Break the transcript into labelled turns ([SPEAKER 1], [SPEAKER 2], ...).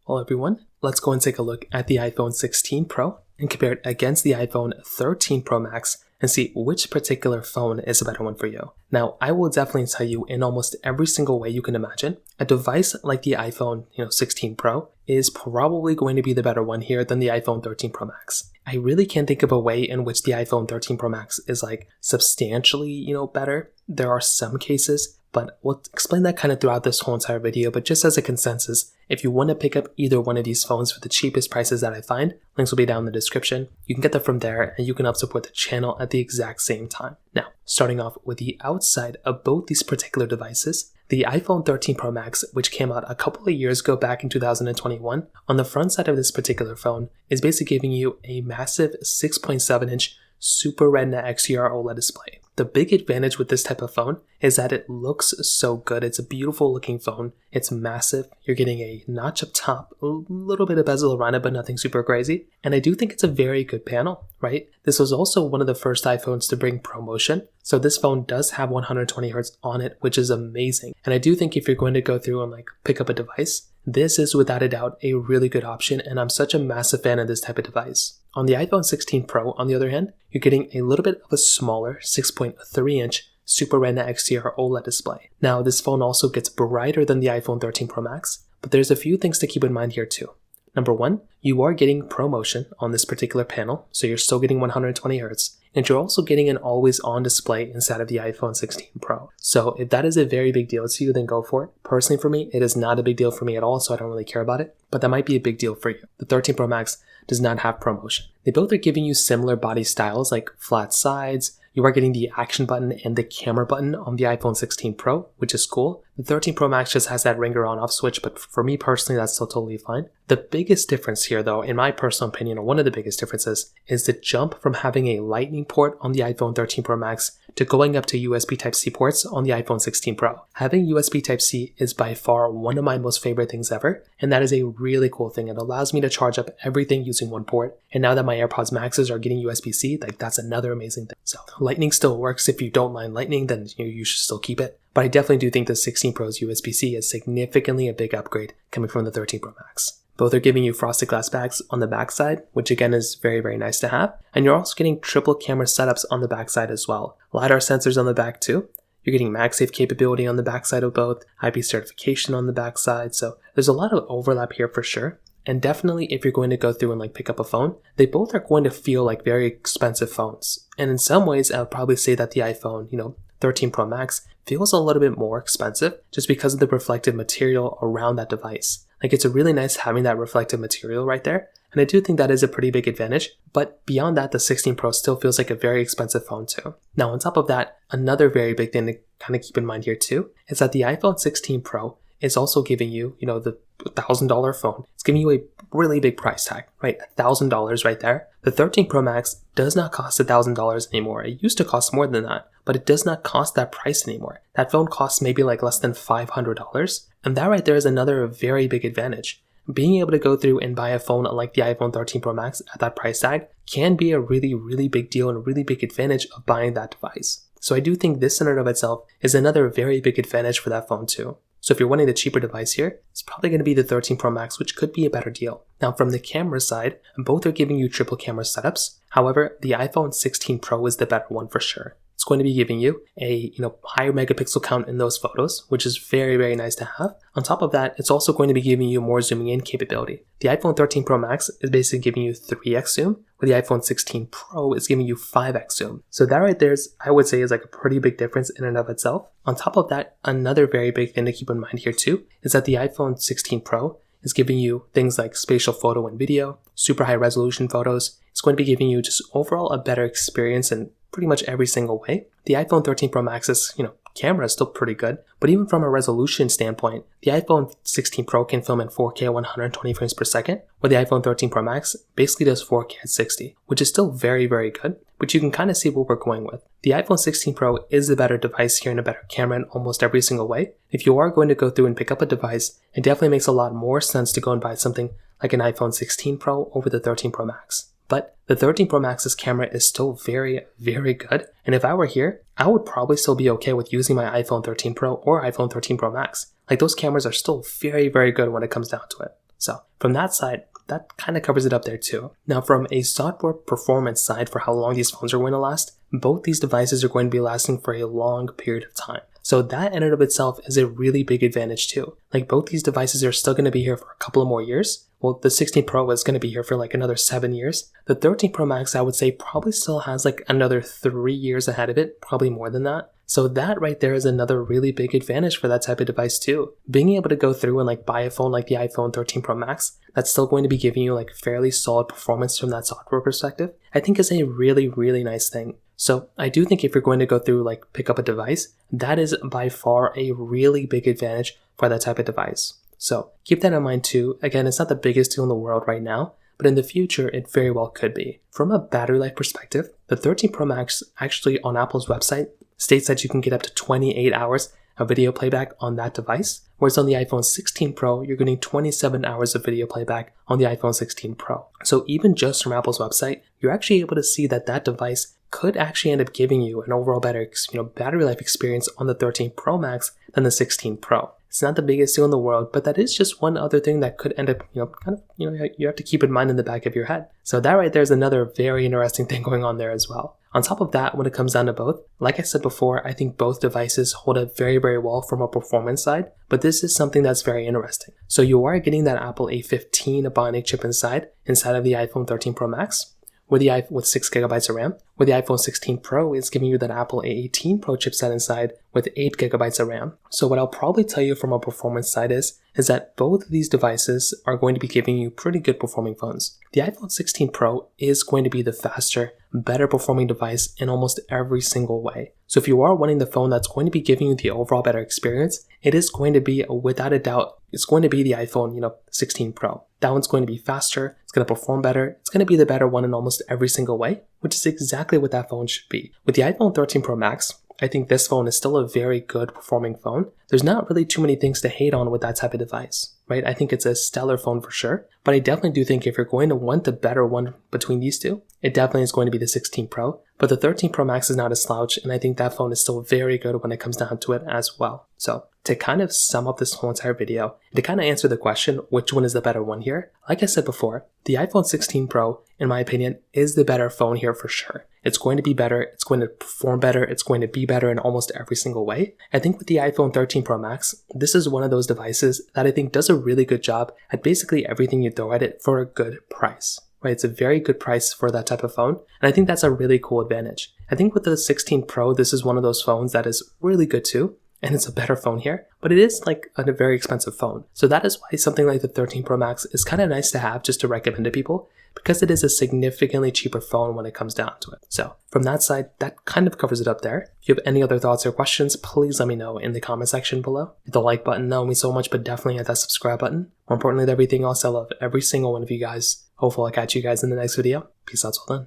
[SPEAKER 1] Well everyone, let's go and take a look at the iPhone 16 Pro and compare it against the iPhone 13 Pro Max and see which particular phone is a better one for you. Now, I will definitely tell you in almost every single way you can imagine, a device like the iPhone 16 Pro is probably going to be the better one here than the iPhone 13 Pro Max. I really can't think of a way in which the iPhone 13 Pro Max is like substantially, better. There are some cases, but we'll explain that kind of throughout this whole entire video. But just as a consensus, if you want to pick up either one of these phones for the cheapest prices that I find, links will be down in the description. You can get them from there and you can help support the channel at the exact same time. Now, starting off with the outside of both these particular devices, the iPhone 13 Pro Max, which came out a couple of years ago back in 2021, on the front side of this particular phone is basically giving you a massive 6.7-inch Super Retina XDR OLED display. The big advantage with this type of phone is that it looks so good. It's a beautiful looking phone. It's massive. You're getting a notch up top, a little bit of bezel around it, but nothing super crazy. And I do think it's a very good panel, right? This was also one of the first iPhones to bring ProMotion. So this phone does have 120 Hz on it, which is amazing. And I do think if you're going to go through and pick up a device, this is without a doubt a really good option, and I'm such a massive fan of this type of device. On the iPhone 16 Pro, on the other hand, you're getting a little bit of a smaller 6.3-inch Super Retina XDR OLED display. Now, this phone also gets brighter than the iPhone 13 Pro Max, but there's a few things to keep in mind here too. Number one, you are getting ProMotion on this particular panel, so you're still getting 120 Hz, and you're also getting an always-on display inside of the iPhone 16 Pro. So if that is a very big deal to you, then go for it. Personally for me, it is not a big deal for me at all, so I don't really care about it, but that might be a big deal for you. The 13 Pro Max does not have ProMotion. They both are giving you similar body styles like flat sides. You are getting the action button and the camera button on the iPhone 16 Pro, which is cool. The 13 Pro Max just has that ringer on off switch, but for me personally, that's still totally fine. The biggest difference here though, in my personal opinion, or one of the biggest differences, is the jump from having a Lightning port on the iPhone 13 Pro Max to going up to USB Type-C ports on the iPhone 16 Pro. Having USB Type-C is by far one of my most favorite things ever, and that is a really cool thing. It allows me to charge up everything using one port, and now that my AirPods Maxes are getting USB-C, that's another amazing thing. So Lightning still works. If you don't mind Lightning, then you should still keep it. But I definitely do think the 16 Pro's USB-C is significantly a big upgrade coming from the 13 Pro Max. Both are giving you frosted glass backs on the backside, which again is very, very nice to have. And you're also getting triple camera setups on the backside as well. LiDAR sensors on the back too. You're getting MagSafe capability on the backside of both, IP certification on the backside. So there's a lot of overlap here for sure. And definitely if you're going to go through and pick up a phone, they both are going to feel like very expensive phones. And in some ways, I would probably say that the iPhone, 13 Pro Max feels a little bit more expensive just because of the reflective material around that device. It's a really nice having that reflective material right there. And I do think that is a pretty big advantage. But beyond that, the 16 Pro still feels like a very expensive phone too. Now, on top of that, another very big thing to kind of keep in mind here too, is that the iPhone 16 Pro is also giving you, the $1,000 phone. It's giving you a really big price tag, right? $1,000 right there. The 13 Pro Max does not cost $1,000 anymore. It used to cost more than that, but it does not cost that price anymore. That phone costs maybe less than $500. And that right there is another very big advantage. Being able to go through and buy a phone like the iPhone 13 Pro Max at that price tag can be a really, really big deal and a really big advantage of buying that device. So I do think this in and of itself is another very big advantage for that phone too. So if you're wanting the cheaper device here, it's probably going to be the 13 Pro Max, which could be a better deal. Now from the camera side, both are giving you triple camera setups. However, the iPhone 16 Pro is the better one for sure. It's going to be giving you a higher megapixel count in those photos, which is very, very nice to have. On top of that, it's also going to be giving you more zooming in capability. The iPhone 13 Pro Max is basically giving you 3x zoom, where the iPhone 16 Pro is giving you 5x zoom. So that right there I would say is a pretty big difference in and of itself. On top of that, another very big thing to keep in mind here too, is that the iPhone 16 Pro is giving you things like spatial photo and video, super high resolution photos. It's going to be giving you just overall a better experience in pretty much every single way. The iPhone 13 Pro Max's, camera is still pretty good, but even from a resolution standpoint, the iPhone 16 Pro can film in 4K at 120 frames per second, where the iPhone 13 Pro Max basically does 4K at 60, which is still very, very good, but you can kind of see what we're going with. The iPhone 16 Pro is the better device here and a better camera in almost every single way. If you are going to go through and pick up a device, it definitely makes a lot more sense to go and buy something like an iPhone 16 Pro over the 13 Pro Max. But the 13 Pro Max's camera is still very, very good. And if I were here, I would probably still be okay with using my iPhone 13 Pro or iPhone 13 Pro Max. Those cameras are still very, very good when it comes down to it. So from that side, that kind of covers it up there too. Now from a software performance side for how long these phones are going to last, both these devices are going to be lasting for a long period of time. So that in and of itself is a really big advantage too. Like both these devices are still going to be here for a couple of more years. Well, the 16 Pro is going to be here for like another 7 years. The 13 Pro Max, I would say, probably still has like another 3 years ahead of it, probably more than that. So that right there is another really big advantage for that type of device too. Being able to go through and like buy a phone like the iPhone 13 Pro Max that's still going to be giving you like fairly solid performance from that software perspective, I think is a really, really nice thing. So I do think if you're going to go through like pick up a device, that is by far a really big advantage for that type of device. So keep that in mind too. Again, it's not the biggest deal in the world right now, but in the future, it very well could be. From a battery life perspective, the 13 Pro Max actually on Apple's website states that you can get up to 28 hours of video playback on that device, whereas on the iPhone 16 Pro, you're getting 27 hours of video playback on the iPhone 16 Pro. So even just from Apple's website, you're actually able to see that that device could actually end up giving you an overall better battery life experience on the 13 Pro Max than the 16 Pro. It's not the biggest deal in the world, but that is just one other thing that could end up, you have to keep in mind in the back of your head. So that right there is another very interesting thing going on there as well. On top of that, when it comes down to both, like I said before, I think both devices hold up very, very well from a performance side, but this is something that's very interesting. So you are getting that Apple A15 Bionic chip inside of the iPhone 13 Pro Max, with 6 gigabytes of RAM, where the iPhone 16 Pro is giving you that Apple A18 Pro chipset inside with 8 gigabytes of RAM. So what I'll probably tell you from a performance side is that both of these devices are going to be giving you pretty good performing phones. The iPhone 16 Pro is going to be the faster, better performing device in almost every single way. So if you are wanting the phone that's going to be giving you the overall better experience, it is going to be, without a doubt, it's going to be the iPhone 16 Pro. That one's going to be faster, it's going to perform better, it's going to be the better one in almost every single way, which is exactly what that phone should be. With the iPhone 13 Pro Max, I think this phone is still a very good performing phone. There's not really too many things to hate on with that type of device, right? I think it's a stellar phone for sure, but I definitely do think if you're going to want the better one between these two, it definitely is going to be the 16 Pro, but the 13 Pro Max is not a slouch, and I think that phone is still very good when it comes down to it as well. So to kind of sum up this whole entire video, to kind of answer the question, which one is the better one here? Like I said before, the iPhone 16 Pro, in my opinion, is the better phone here for sure. It's going to be better, it's going to perform better, it's going to be better in almost every single way. I think with the iPhone 13 Pro Max, this is one of those devices that I think does a really good job at basically everything you throw at it for a good price. Right? It's a very good price for that type of phone, and I think that's a really cool advantage. I think with the 16 Pro, this is one of those phones that is really good too, and it's a better phone here, but it is like a very expensive phone. So that is why something like the 13 Pro Max is kind of nice to have just to recommend to people, because it is a significantly cheaper phone when it comes down to it. So from that side, that kind of covers it up there. If you have any other thoughts or questions, please let me know in the comment section below. Hit the like button, that would mean so much, but definitely hit that subscribe button. More importantly than everything else, I love every single one of you guys. Hopefully I'll catch you guys in the next video. Peace out till then.